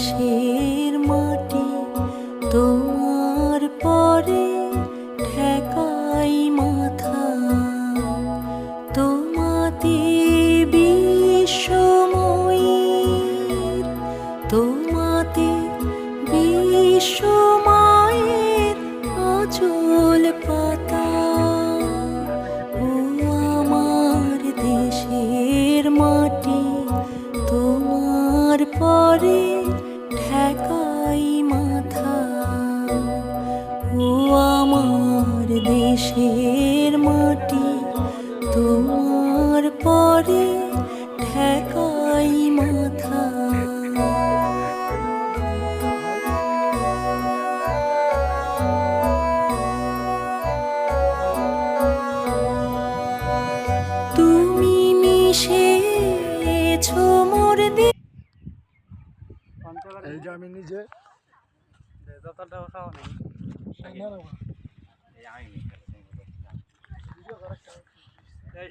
দেশের মাটি তোমার পরে ঠেকাই মাথা। তোমাতে বিশ্বময়ের, তোমাতে বিশ্বময়ের আঁচল পাতা। ও আমার দেশের মাটি তোমার পরে ঠেকাই মাথা। ও আমার দেশের মাটি তোমার পরে ঠেকাই মাথা। তুমি মিশেছো মোর এই যে আমি নিজে এই